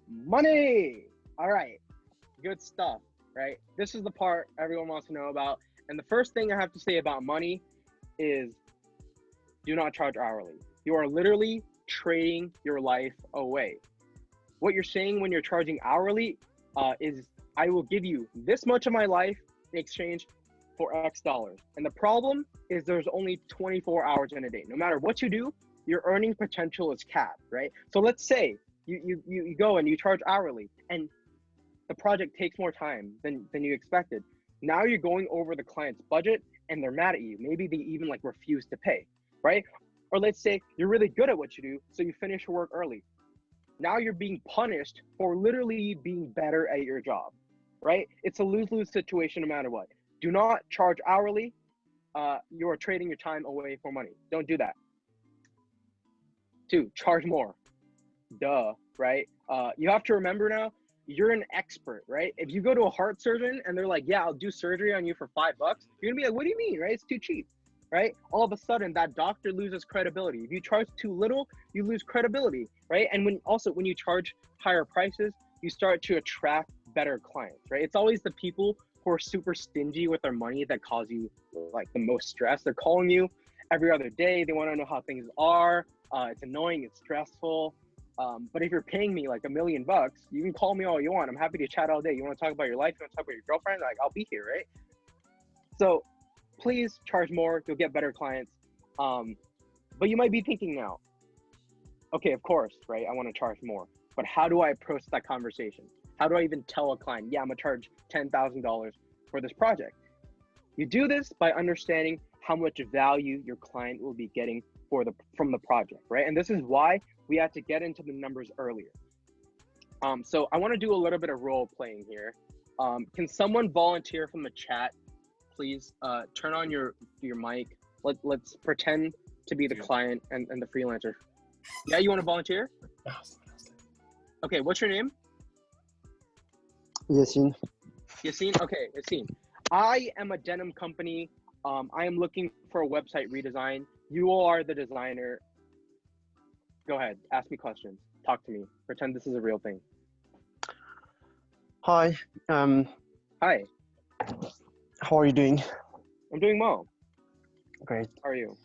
Money. All right. Good stuff, right? This is the part everyone wants to know about. And the first thing I have to say about money is do not charge hourly. You are literally trading your life away. What you're saying when you're charging hourly is I will give you this much of my life in exchange for X dollars. And the problem is there's only 24 hours in a day. No matter what you do, your earning potential is capped, right? So let's say you go and you charge hourly and the project takes more time than you expected. Now you're going over the client's budget and they're mad at you. Maybe they even like refuse to pay, right? Or let's say you're really good at what you do, so you finish your work early. Now you're being punished for literally being better at your job, right? It's a lose-lose situation no matter what. Do not charge hourly. You're trading your time away for money. Don't do that. 2, charge more. Duh, right? You have to remember now, you're an expert, right? If you go to a heart surgeon and they're like, yeah, I'll do surgery on you for $5, you're gonna be like, what do you mean, right? It's too cheap, right? All of a sudden that doctor loses credibility. If you charge too little, you lose credibility, right? And when you charge higher prices, you start to attract better clients, right? It's always the people who are super stingy with their money that cause you like the most stress. They're calling you every other day. They want to know how things are. It's annoying, it's stressful. But if you're paying me like $1 million, you can call me all you want. I'm happy to chat all day. You want to talk about your life? You want to talk about your girlfriend? Like, I'll be here, right? So please charge more. You'll get better clients. But you might be thinking now, okay, of course, right? I want to charge more. But how do I approach that conversation? How do I even tell a client, yeah, I'm going to charge $10,000 for this project? You do this by understanding how much value your client will be getting from the project, right? And this is why we had to get into the numbers earlier. So I want to do a little bit of role playing here. Can someone volunteer from the chat, please? Turn on your mic. Let's pretend to be the client and the freelancer. Yeah, you want to volunteer? Okay, what's your name? Yassine. Yassine? Okay, Yassine. I am a denim company. I am looking for a website redesign. You are the designer. Go ahead, ask me questions. Talk to me. Pretend this is a real thing. Hi. Hi. How are you doing? I'm doing well. Great. How are you?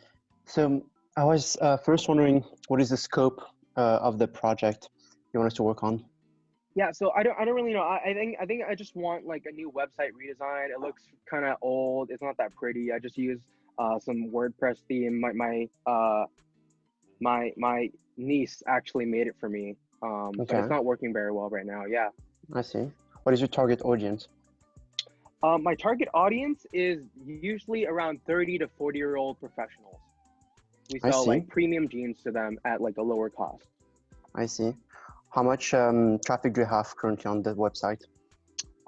So I was first wondering, what is the scope of the project you want us to work on? Yeah, so I don't really know. I think I just want like a new website redesign. It looks kind of old. It's not that pretty. I just use some WordPress theme. My niece actually made it for me. But it's not working very well right now. Yeah. I see. What is your target audience? My target audience is usually around 30 to 40-year-old professionals. We sell like premium jeans to them at like a lower cost. I see. How much traffic do you have currently on the website?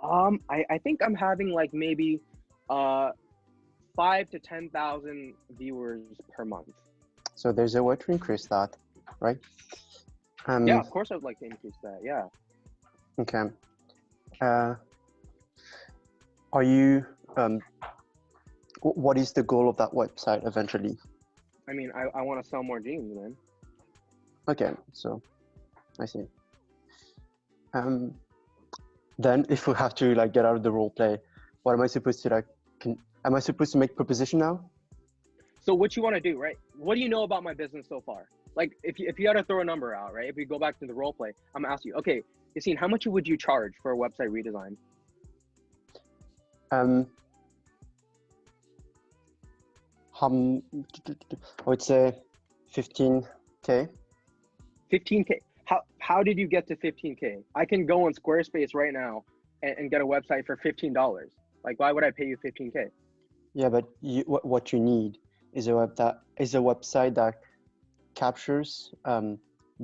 I think I'm having like maybe 5,000 to 10,000 viewers per month. So there's a way to increase that, right? Yeah, of course I would like to increase that. Yeah. Okay. Are you? What is the goal of that website eventually? I mean, I want to sell more jeans, man. Okay, so I see. Then if we have to like get out of the role play, what am I supposed to like? Am I supposed to make proposition now? So what you want to do, right? What do you know about my business so far? Like if you had to throw a number out, right? If we go back to the role play, I'm gonna ask you, okay, Yassine, how much would you charge for a website redesign? I would say 15K. 15K. How did you get to 15K? I can go on Squarespace right now and get a website for $15. Like, why would I pay you 15K? Yeah, but what you need is a website that captures the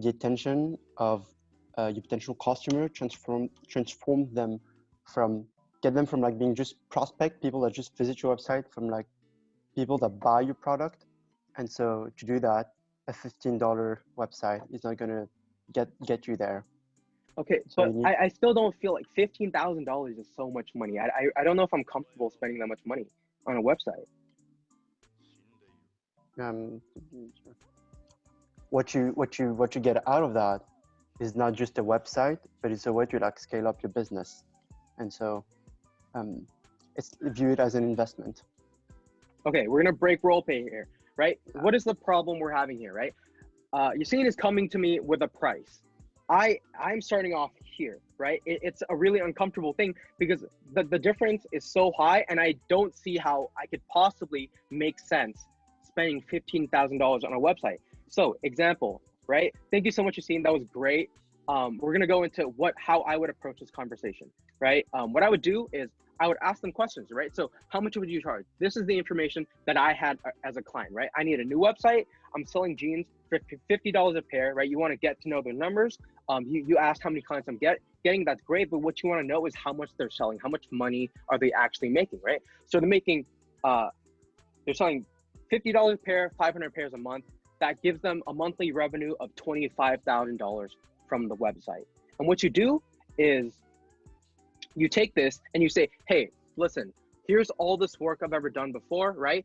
attention of your potential customer, transform them get them from like being just prospect people that just visit your website, from like people that buy your product. And so to do that, a $15 website is not gonna get you there. Okay, so but I still don't feel like $15,000 is so much money. I don't know if I'm comfortable spending that much money on a website. What you get out of that is not just a website, but it's a way to like scale up your business. And so it's viewed as an investment. Okay, we're gonna break role play here, right? What is the problem we're having here, right? Yassine is coming to me with a price. I'm starting off here, right? It's a really uncomfortable thing because the difference is so high, and I don't see how I could possibly make sense spending $15,000 on a website. So, example, right? Thank you so much, Yassine. That was great. We're gonna go into how I would approach this conversation, right? What I would do is I would ask them questions, right? So, how much would you charge? This is the information that I had as a client, right? I need a new website. I'm selling jeans for $50 a pair, right? You want to get to know their numbers. You asked how many clients I'm getting. That's great, but what you want to know is how much they're selling. How much money are they actually making, right? So they're making, they're selling $50 a pair, 500 pairs a month. That gives them a monthly revenue of $25,000 from the website. And what you do is you take this and you say, hey, listen, here's all this work I've ever done before, right?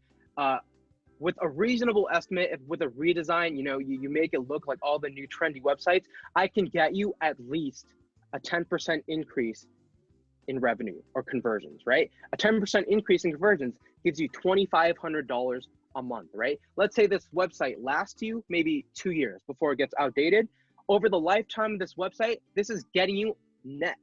With a reasonable estimate, with a redesign, you make it look like all the new trendy websites, I can get you at least a 10% increase in revenue or conversions, right? A 10% increase in conversions gives you $2,500 a month, right? Let's say this website lasts you maybe 2 years before it gets outdated. Over the lifetime of this website, this is getting you net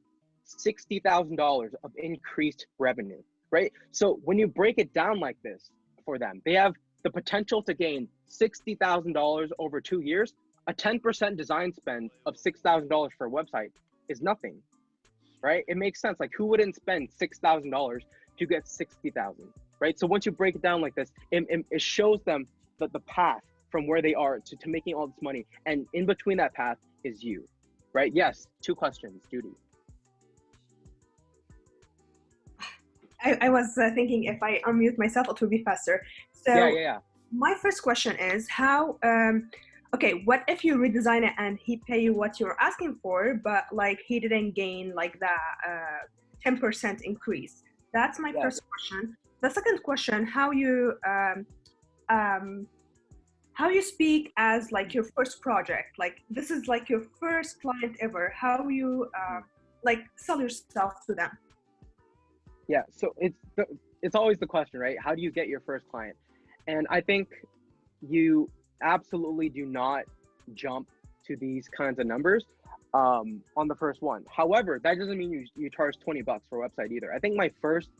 $60,000 of increased revenue, right? So when you break it down like this for them, they have the potential to gain $60,000 over 2 years. A 10% design spend of $6,000 for a website is nothing, right? It makes sense. Like, who wouldn't spend $6,000 to get 60,000, right? So once you break it down like this, it shows them that the path from where they are to making all this money, and in between that path is you, right? Yes. 2 questions, Judy. I was thinking if I unmute myself, it will be faster. So Yeah. My first question is how, okay, what if you redesign it and he pay you what you're asking for, but like he didn't gain like that 10% increase? That's my first question. The second question, how you speak as like your first project, like this is like your first client ever, how you like sell yourself to them? Yeah, so it's always the question, right? How do you get your first client? And I think you absolutely do not jump to these kinds of numbers on the first one. However, that doesn't mean you charge $20 for a website either. I think my first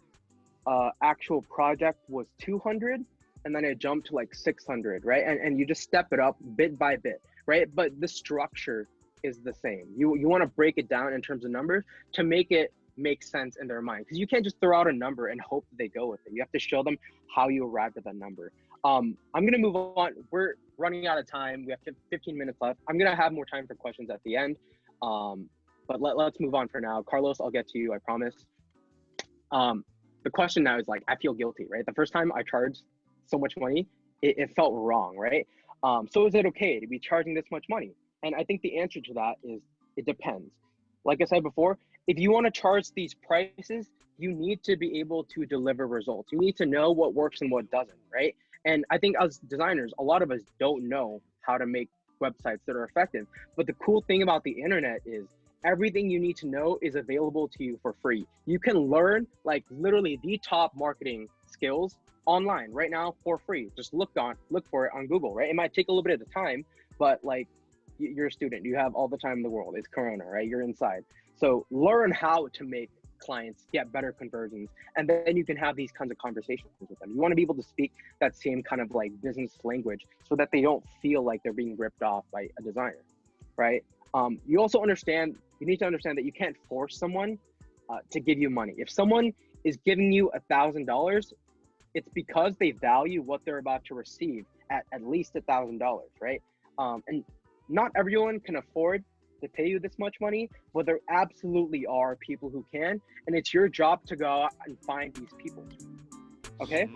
actual project was 200, and then it jumped to like 600, right? And you just step it up bit by bit, right? But the structure is the same. You want to break it down in terms of numbers to make it make sense in their mind, because you can't just throw out a number and hope that they go with it. You have to show them how you arrived at that number. I'm gonna move on. We're running out of time. We have 15 minutes left. I'm gonna have more time for questions at the end, but let's move on for now. Carlos, I'll get to you, I promise. The question now is like, I feel guilty, right? The first time I charged so much money, it felt wrong, right? So is it okay to be charging this much money? And I think the answer to that is it depends. Like I said before, if you want to charge these prices, you need to be able to deliver results. You need to know what works and what doesn't, right? And I think as designers, a lot of us don't know how to make websites that are effective. But the cool thing about the internet is everything you need to know is available to you for free. You can learn like literally the top marketing skills online right now for free. Just look for it on Google, right? It might take a little bit of time, but like, you're a student, you have all the time in the world. It's Corona, right? You're inside. So learn how to make clients get better conversions, and then you can have these kinds of conversations with them. You want to be able to speak that same kind of like business language so that they don't feel like they're being ripped off by a designer, right? You need to understand that you can't force someone to give you money. If someone is giving you $1,000, it's because they value what they're about to receive at least $1,000, right? And not everyone can afford to pay you this much money, but there absolutely are people who can, and it's your job to go out and find these people. Okay?